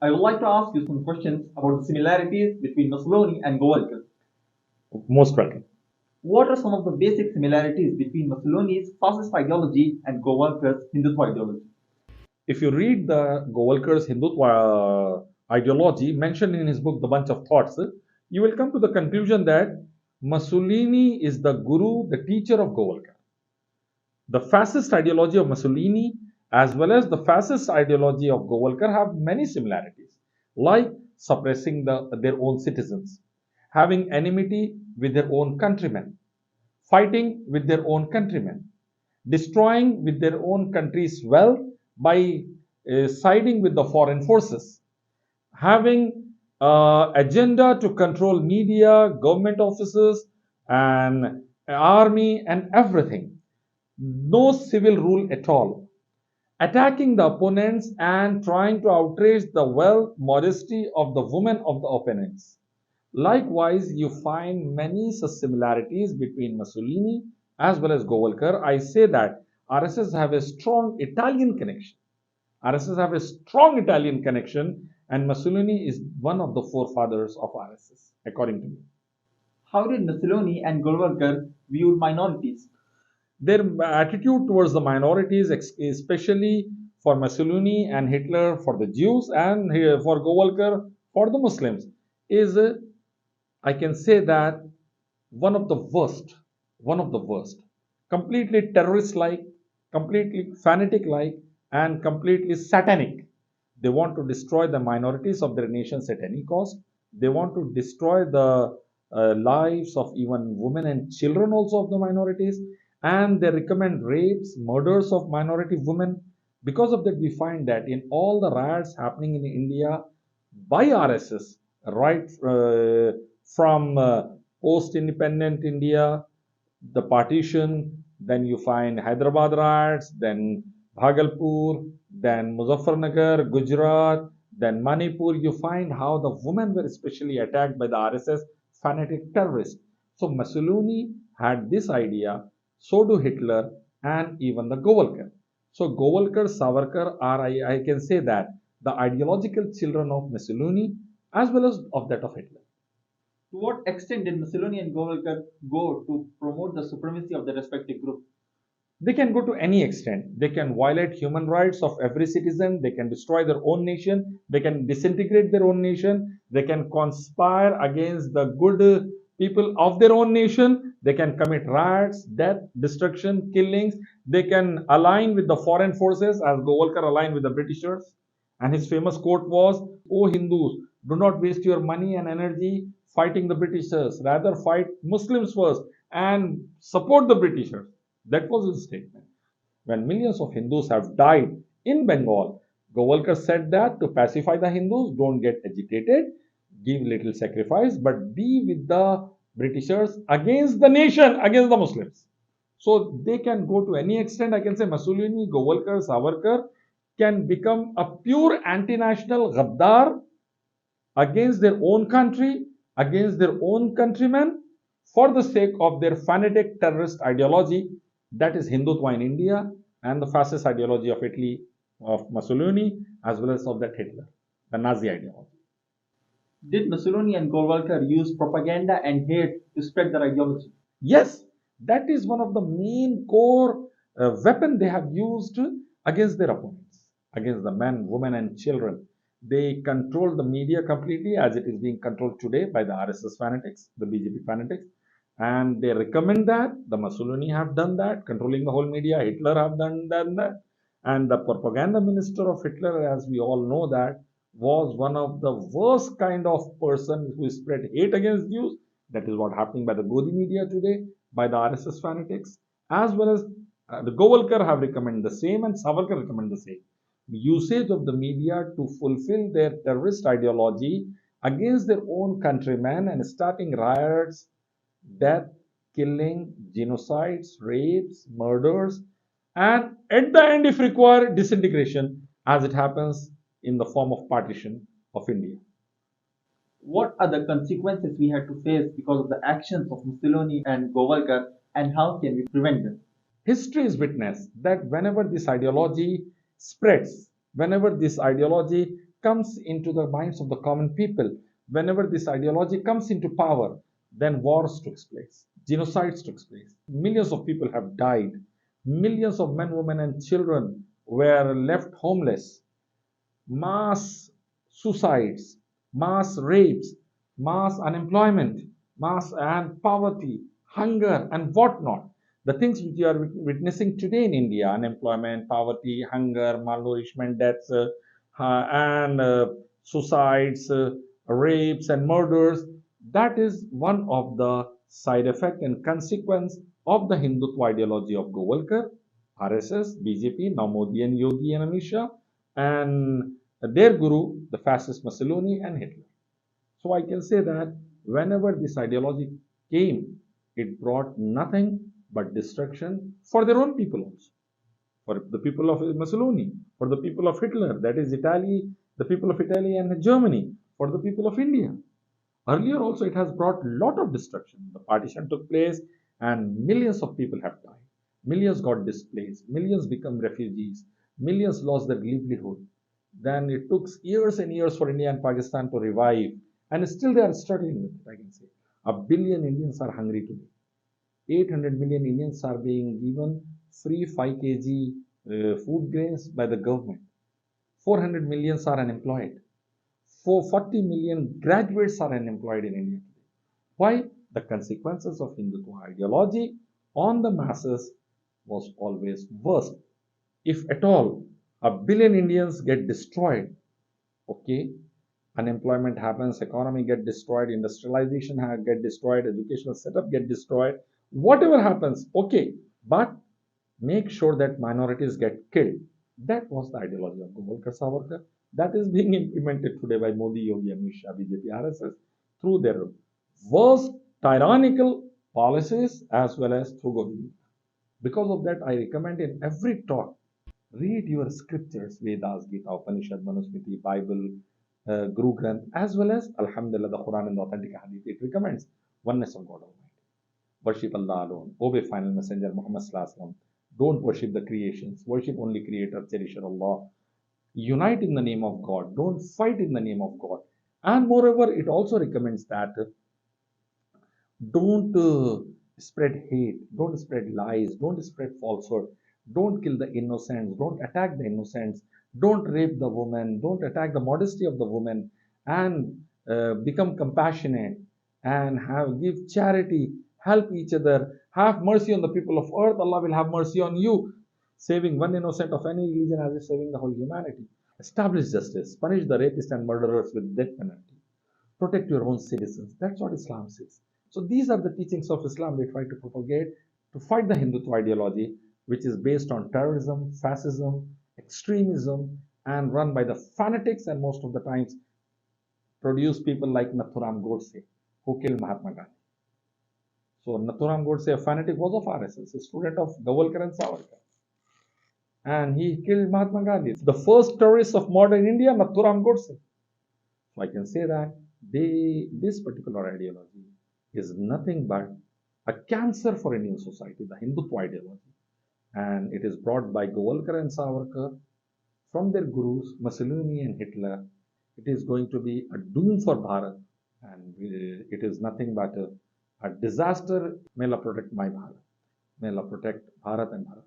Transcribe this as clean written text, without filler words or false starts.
I would like to ask you some questions about the similarities between Mussolini and Golwalkar. Most welcome. What are some of the basic similarities between Mussolini's fascist ideology and Golwalkar's Hindutva ideology? If you read the Golwalkar's Hindutva ideology mentioned in his book The Bunch of Thoughts, you will come to the conclusion that Mussolini is the guru, the teacher of Golwalkar. The fascist ideology of Mussolini as well as the fascist ideology of Golwalkar have many similarities, like suppressing their own citizens, having enmity with their own countrymen, fighting with their own countrymen, destroying with their own country's wealth by siding with the foreign forces, having agenda to control media, government offices, and army and everything. No civil rule at all. Attacking the opponents and trying to outrage the wealth, modesty of the women of the opponents. Likewise, you find many such similarities between Mussolini as well as Golwalkar. I say that RSS have a strong Italian connection. RSS have a strong Italian connection, and Mussolini is one of the forefathers of RSS, according to me. How did Mussolini and Golwalkar view minorities? Their attitude towards the minorities, especially for Mussolini and Hitler for the Jews, and for Golwalkar for the Muslims, is I can say that one of the worst, one of the worst, completely terrorist like, completely fanatic like, and completely satanic. They want to destroy the minorities of their nations at any cost. They want to destroy the lives of even women and children also of the minorities. And they recommend rapes, murders of minority women. Because of that, we find that in all the riots happening in India by RSS, right from post-independent India, the partition, then you find Hyderabad riots, then Bhagalpur, then Muzaffarnagar, Gujarat, then Manipur. You find how the women were especially attacked by the RSS fanatic terrorists. So Mussolini had this idea, so do Hitler and even the Golwalkar. So Golwalkar, Savarkar are, I can say that, the ideological children of Mussolini as well as of that of Hitler. To what extent did Mussolini and Golwalkar go to promote the supremacy of their respective groups? They can go to any extent. They can violate human rights of every citizen. They can destroy their own nation. They can disintegrate their own nation. They can conspire against the good people of their own nation. They can commit riots, death, destruction, killings. They can align with the foreign forces as Golwalkar aligned with the Britishers. And his famous quote was, "O Hindus, do not waste your money and energy fighting the Britishers. Rather fight Muslims first and support the Britishers." That was his statement. When millions of Hindus have died in Bengal, Golwalkar said that to pacify the Hindus, don't get agitated, give little sacrifice, but be with the Britishers against the nation, against the Muslims. So they can go to any extent. I can say Mussolini, Golwalkar, Savarkar can become a pure anti-national Ghaddar against their own country, against their own countrymen, for the sake of their fanatic terrorist ideology, that is Hindutva in India, and the fascist ideology of Italy, of Mussolini, as well as of that Hitler, the Nazi ideology. Did Mussolini and Golwalkar use propaganda and hate to spread their ideology? Yes, that is one of the main core weapon they have used against their opponents, against the men, women, and children. They control the media completely, as it is being controlled today by the RSS fanatics, the BJP fanatics, and they recommend that. The Mussolini have done that, controlling the whole media. Hitler have done that, and the propaganda minister of Hitler, as we all know, that was one of the worst kind of person who spread hate against Jews. That is what happening by the Godi media today, by the RSS fanatics, as well as the Golwalkar have recommended the same, and Savarkar recommend the same. Usage of the media to fulfill their terrorist ideology against their own countrymen and starting riots, death, killing, genocides, rapes, murders, and at the end, if required, disintegration, as it happens in the form of partition of India. What are the consequences we had to face because of the actions of Mussolini and Golwalkar, and how can we prevent them? History is witness that whenever this ideology spreads, whenever this ideology comes into the minds of the common people, whenever this ideology comes into power, then wars took place, genocides took place. Millions of people have died. Millions of men, women, and children were left homeless. Mass suicides, mass rapes, mass unemployment, mass and poverty, hunger, and whatnot. The things which you are witnessing today in India: unemployment, poverty, hunger, malnourishment, deaths, and suicides, rapes, and murders. That is one of the side effect and consequence of the Hindutva ideology of Golwalkar, RSS, BJP, now Modi and Yogi and Amit Shah, and their guru, the fascist Mussolini and Hitler. So I can say that whenever this ideology came, it brought nothing but destruction for their own people also, for the people of Mussolini, for the people of Hitler, that is Italy, the people of Italy and Germany, for the people of India. Earlier also it has brought a lot of destruction. The partition took place and millions of people have died. Millions got displaced. Millions become refugees. Millions lost their livelihood. Then it took years and years for India and Pakistan to revive. And still they are struggling with it, I can say. A billion Indians are hungry today. 800 million Indians are being given free 5 kg food grains by the government. 400 millions are unemployed. 40 million graduates are unemployed in India today. Why? The consequences of Hindutva ideology on the masses was always worst. If at all a billion Indians get destroyed, okay, unemployment happens, economy get destroyed, industrialization get destroyed, educational setup get destroyed, whatever happens, okay, but make sure that minorities get killed. That was the ideology of Golwalkar Savarkar. That is being implemented today by Modi, Yogi, Amit Shah, BJP, RSS through their worst tyrannical policies as well as through Govind. Because of that, I recommend in every talk, read your scriptures, Vedas, Gita, Upanishad, Manusmriti, Bible, Guru Granth, as well as Alhamdulillah, the Quran and the authentic Hadith. It recommends oneness of God Almighty. Worship Allah alone. Obey final messenger Muhammad Sallallahu Alaihi Wasallam. Don't worship the creations. Worship only Creator, Cherisher Allah. Unite in the name of God. Don't fight in the name of God. And moreover, it also recommends that don't spread hate, don't spread lies, don't spread falsehood, don't kill the innocents, don't attack the innocents, don't rape the woman, don't attack the modesty of the woman, and become compassionate and give charity, help each other, have mercy on the people of earth. Allah will have mercy on you. Saving one innocent of any religion as is saving the whole humanity. Establish justice, punish the rapists and murderers with death penalty. Protect your own citizens. That's what Islam says. So these are the teachings of Islam we try to propagate to fight the Hindutva ideology, which is based on terrorism, fascism, extremism, and run by the fanatics, and most of the times produce people like Nathuram Godse, who killed Mahatma Gandhi. So Nathuram Godse, a fanatic, was of RSS, a student of Golwalkar and Savarkar. And he killed Mahatma Gandhi. The first terrorist of modern India, Nathuram Godse. So I can say that this particular ideology is nothing but a cancer for Indian society, the Hindutva ideology. And it is brought by Golwalkar and Savarkar from their gurus, Mussolini and Hitler. It is going to be a doom for Bharat, and it is nothing but a disaster. May Allah protect my Bharat. May Allah protect Bharat and Bharat.